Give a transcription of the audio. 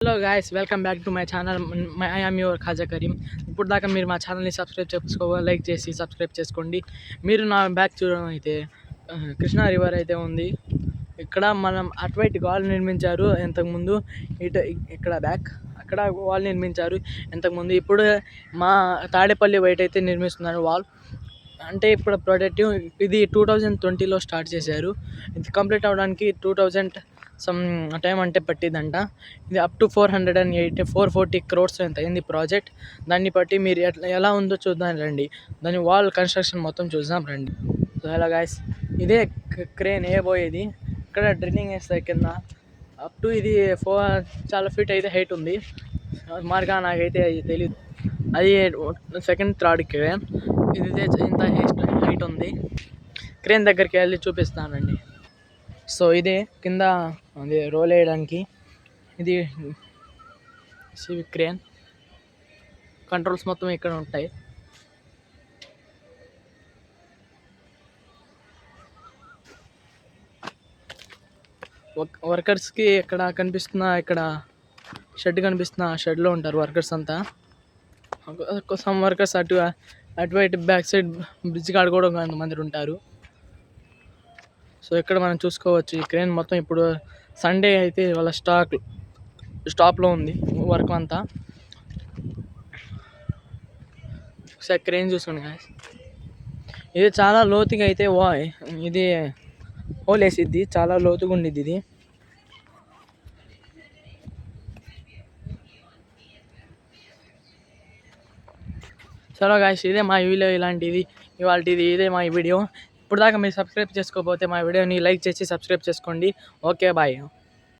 Hello guys, welcome back to my channel. I am your Khaja Karim. ఇప్పుడు దాకా మీరు మా ఛానల్ని లైక్ చేసి సబ్స్క్రైబ్ చేసుకోండి. మీరు నా బ్యాక్ చూడడం అయితే కృష్ణా రివర్ అయితే ఉంది. ఇక్కడ మనం అటువైపు వాల్ నిర్మించారు ఇంతకుముందు. ఇక్కడ బ్యాక్ అక్కడ వాల్ నిర్మించారు ఇంతకుముందు. ఇప్పుడు మా తాడేపల్లి వైట్ అయితే నిర్మిస్తున్నారు వాల్. అంటే ఇప్పుడు ప్రాజెక్ట్ ఇది 2020లో స్టార్ట్ చేశారు. ఇది కంప్లీట్ అవ్వడానికి 2000 సమ్ టైం అంటే పట్టిందంట. ఇది అప్ టు 440 crores ఎంత అయింది ప్రాజెక్ట్. దాన్ని బట్టి మీరు ఎలా ఉందో చూద్దాం రండి. దాని వాల్ కన్స్ట్రక్షన్ మొత్తం చూద్దాం రండి. సో హలో గాయస్, ఇదే క్రేన్ వేయబోయేది. ఇక్కడ డ్రిల్లింగ్ వేస్తాయి కింద. అప్ టు ఇది చాలా ఫీట్ అయితే హైట్ ఉంది. మార్గా నాకైతే తెలియదు. అది సెకండ్ థర్డ్ క్రేన్. ఇది ఇంత హైట్ ఉంది. క్రేన్ దగ్గరికి వెళ్ళి చూపిస్తానండి. సో ఇదే కింద అది రోల్ వేయడానికి. ఇది సివిక్ క్రేన్. కంట్రోల్స్ మొత్తం ఇక్కడ ఉంటాయి. వర్కర్స్కి ఇక్కడ ఇక్కడ షెడ్ కనిపిస్తున్న షెడ్లో ఉంటారు వర్కర్స్ అంతా. సమ్ వర్కర్స్ అటువైపు బ్యాక్ సైడ్ బ్రిడ్జ్ కాడ కూడా కొంతమంది ఉంటారు. సో ఇక్కడ మనం చూసుకోవచ్చు ఈ క్రేన్ మొత్తం. ఇప్పుడు సండే అయితే వాళ్ళ స్టాప్లో ఉంది వర్క్ అంతా. ఒకసారి క్రేన్ చూసుకోండి గాయస్. ఇది చాలా లోతుగా అయితే ఇది హోలేసిద్ది. చాలా లోతుగా ఉండిద్ది ఇది. చలో గాయస్, ఇదే మా వీడియో. ఇదే మా వీడియో. ఇప్పుడు దాకా మీరు సబ్స్క్రైబ్ చేసుకోకపోతే మా వీడియోని లైక్ చేసి సబ్స్క్రైబ్ చేసుకోండి. Okay, bye.